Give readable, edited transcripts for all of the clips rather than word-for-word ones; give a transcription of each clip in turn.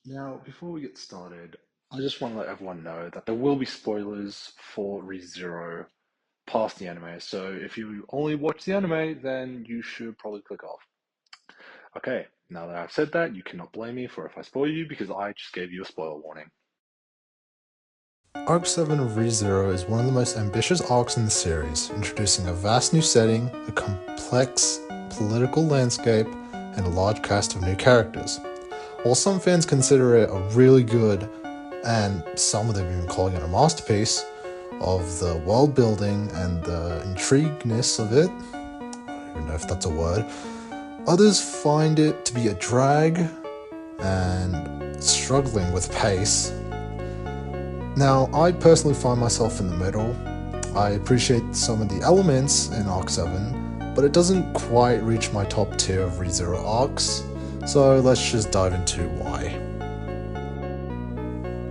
Now, before we get started, I just want to let everyone know that there will be spoilers for ReZero past the anime. So if you only watch the anime, then you should probably click off. Okay, now that I've said that, you cannot blame me for if I spoil you because I just gave you a spoiler warning. Arc 7 of ReZero is one of the most ambitious arcs in the series, introducing a vast new setting, a complex political landscape, and a large cast of new characters. While some fans consider it a really good, and some of them even calling it a masterpiece, of the world building and the intrigueness of it, I don't even know if that's a word, others find it to be a drag and struggling with pace. Now, I personally find myself in the middle. I appreciate some of the elements in Arc 7, but it doesn't quite reach my top tier of ReZero arcs, so let's just dive into why.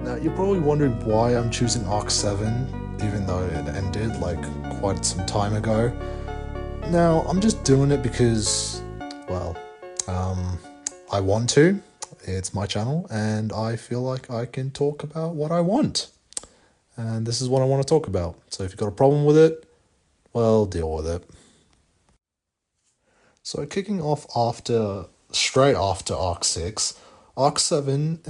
Now, you're probably wondering why I'm choosing Arc 7, even though it ended like quite some time ago. Now, I'm just doing it because, well, I want to. It's my channel, and I feel like I can talk about what I want. And this is what I want to talk about. So if you've got a problem with it, well, deal with it. So kicking off straight after Arc 6, Arc 7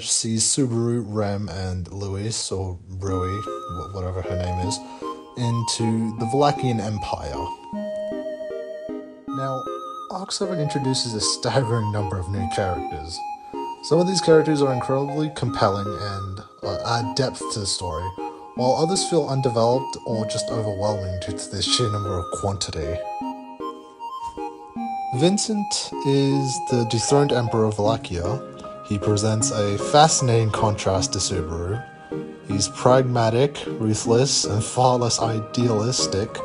sees Subaru, Rem, and Luis, or Rui, whatever her name is, into the Valachian Empire. Now, Arc 7 introduces a staggering number of new characters. Some of these characters are incredibly compelling and add depth to the story, while others feel undeveloped or just overwhelming due to the sheer number of quantity. Vincent is the dethroned emperor of Wallachia. He presents a fascinating contrast to Subaru. He's pragmatic, ruthless, and far less idealistic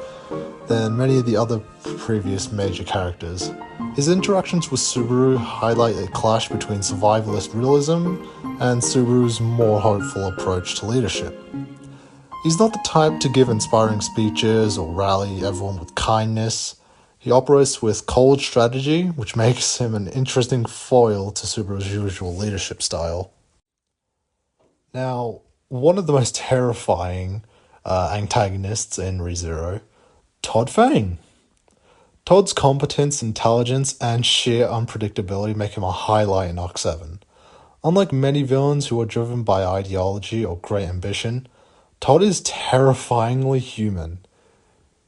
than many of the other previous major characters. His interactions with Subaru highlight a clash between survivalist realism and Subaru's more hopeful approach to leadership. He's not the type to give inspiring speeches or rally everyone with kindness. He operates with cold strategy, which makes him an interesting foil to Subaru's usual leadership style. Now, one of the most terrifying antagonists in ReZero, Todd Fang. Todd's competence, intelligence, and sheer unpredictability make him a highlight in Arc 7. Unlike many villains who are driven by ideology or great ambition, Todd is terrifyingly human.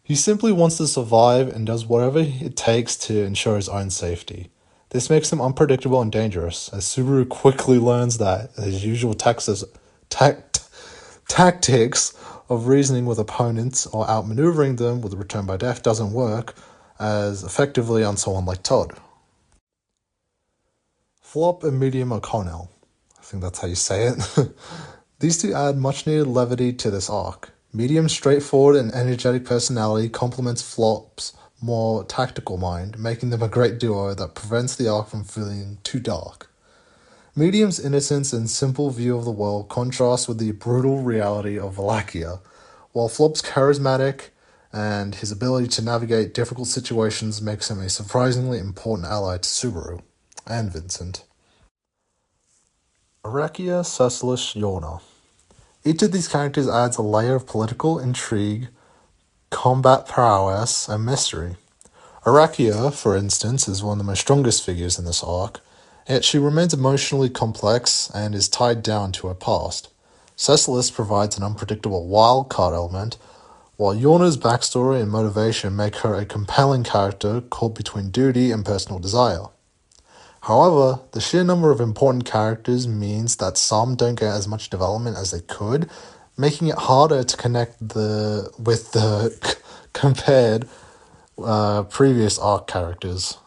He simply wants to survive and does whatever it takes to ensure his own safety. This makes him unpredictable and dangerous, as Subaru quickly learns that his usual tactics of reasoning with opponents or outmaneuvering them with return by death doesn't work as effectively on someone like Todd. Flop and Medium O'Connell. I think that's how you say it. These two add much needed levity to this arc. Medium's straightforward and energetic personality complements Flop's more tactical mind, making them a great duo that prevents the arc from feeling too dark. Medium's innocence and simple view of the world contrasts with the brutal reality of Wallachia, while Flop's charismatic and his ability to navigate difficult situations makes him a surprisingly important ally to Subaru and Vincent. Arakia, Cecilus, Yorna. Each of these characters adds a layer of political intrigue, combat prowess, and mystery. Arakia, for instance, is one of the most strongest figures in this arc, yet she remains emotionally complex and is tied down to her past. Cecilus provides an unpredictable wild-card element, while Yorna's backstory and motivation make her a compelling character caught between duty and personal desire. However, the sheer number of important characters means that some don't get as much development as they could, making it harder to connect with the compared previous arc characters.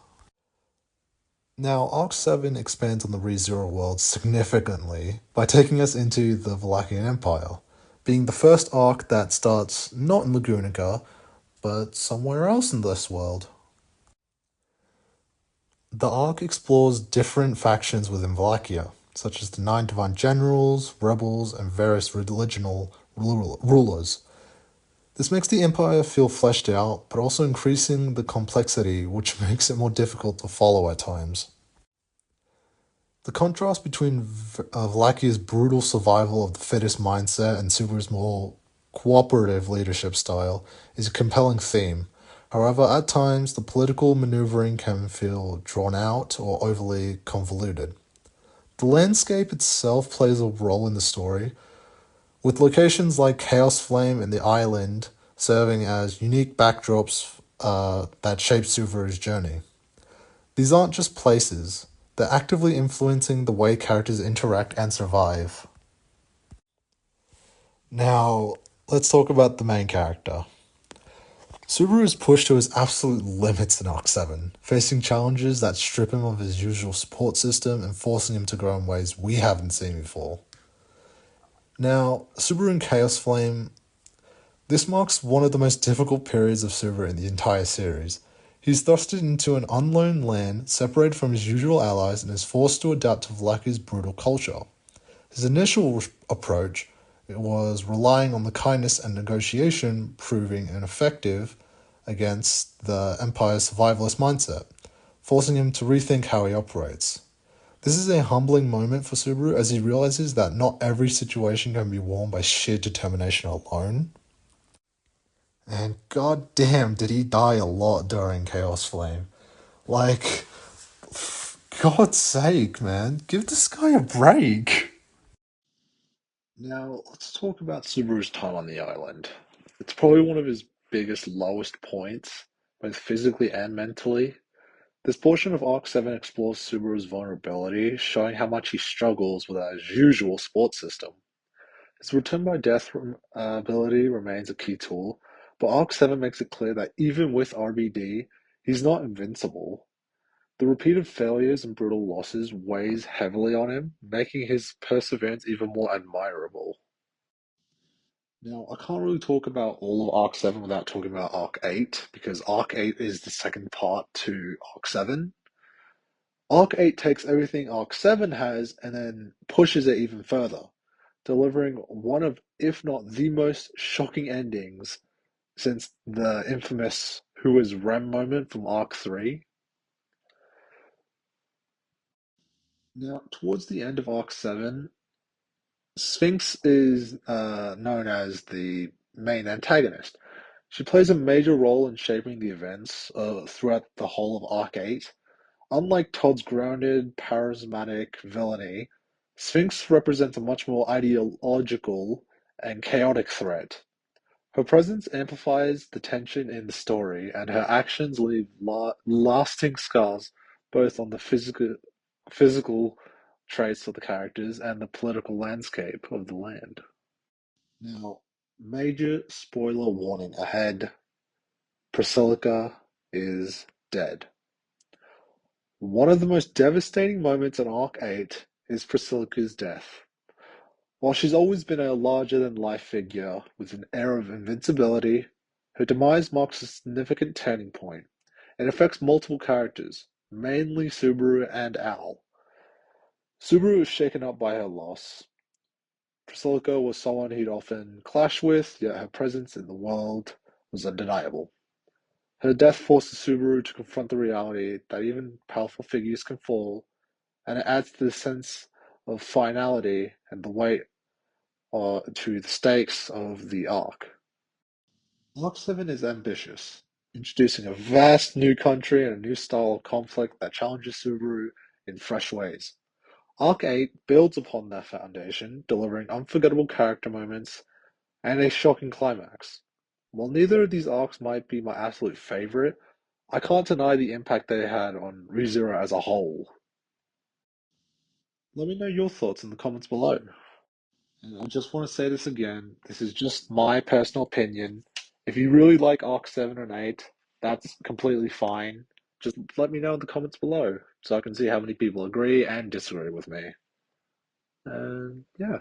Now, Arc 7 expands on the ReZero world significantly by taking us into the Valachian Empire, being the first arc that starts not in Lagunica, but somewhere else in this world. The arc explores different factions within Wallachia, such as the 9 divine generals, rebels, and various religional rulers. This makes the empire feel fleshed out, but also increasing the complexity, which makes it more difficult to follow at times. The contrast between Vlakia's brutal survival of the fittest mindset and Subaru's more cooperative leadership style is a compelling theme. However, at times, the political maneuvering can feel drawn out or overly convoluted. The landscape itself plays a role in the story, with locations like Chaos Flame and the island serving as unique backdrops that shape Subaru's journey. These aren't just places, they're actively influencing the way characters interact and survive. Now, let's talk about the main character. Subaru is pushed to his absolute limits in Arc 7, facing challenges that strip him of his usual support system and forcing him to grow in ways we haven't seen before. Now, Subaru and Chaos Flame, this marks one of the most difficult periods of Subaru in the entire series. He's thrusted into an unknown land, separated from his usual allies, and is forced to adapt to Vlaki's brutal culture. His initial approach was relying on the kindness and negotiation proving ineffective against the Empire's survivalist mindset, forcing him to rethink how he operates. This is a humbling moment for Subaru as he realizes that not every situation can be won by sheer determination alone. And goddamn, did he die a lot during Chaos Flame. Like, God's sake, man, give this guy a break. Now, let's talk about Subaru's time on the island. It's probably one of his biggest lowest points, both physically and mentally. This portion of Arc 7 explores Subaru's vulnerability, showing how much he struggles with his usual support system. His return by death ability remains a key tool, but Arc 7 makes it clear that even with RBD, he's not invincible. The repeated failures and brutal losses weighs heavily on him, making his perseverance even more admirable. Now, I can't really talk about all of Arc 7 without talking about Arc 8, because Arc 8 is the second part to Arc 7. Arc 8 takes everything Arc 7 has and then pushes it even further, delivering one of, if not the most shocking endings since the infamous Who is Rem moment from Arc 3. Now, towards the end of Arc 7, Sphinx is known as the main antagonist. She plays a major role in shaping the events throughout the whole of Arc 8. Unlike Todd's grounded, charismatic villainy, Sphinx represents a much more ideological and chaotic threat. Her presence amplifies the tension in the story, and her actions leave lasting scars both on the physical traits of the characters and the political landscape of the land. Now, major spoiler warning ahead. Priscilla is dead. One of the most devastating moments in Arc 8 is Priscilla's death. While she's always been a larger-than-life figure with an air of invincibility, her demise marks a significant turning point. It affects multiple characters, mainly Subaru and Al. Subaru is shaken up by her loss. Priscilla was someone he'd often clashed with, yet her presence in the world was undeniable. Her death forces Subaru to confront the reality that even powerful figures can fall, and it adds to the sense of finality and the weight to the stakes of the arc. Arc 7 is ambitious, introducing a vast new country and a new style of conflict that challenges Subaru in fresh ways. Arc 8 builds upon that foundation, delivering unforgettable character moments and a shocking climax. While neither of these arcs might be my absolute favorite, I can't deny the impact they had on ReZero as a whole. Let me know your thoughts in the comments below. And I just want to say this again, this is just my personal opinion. If you really like Arc 7 and 8, that's completely fine. Just let me know in the comments below so I can see how many people agree and disagree with me. And yeah.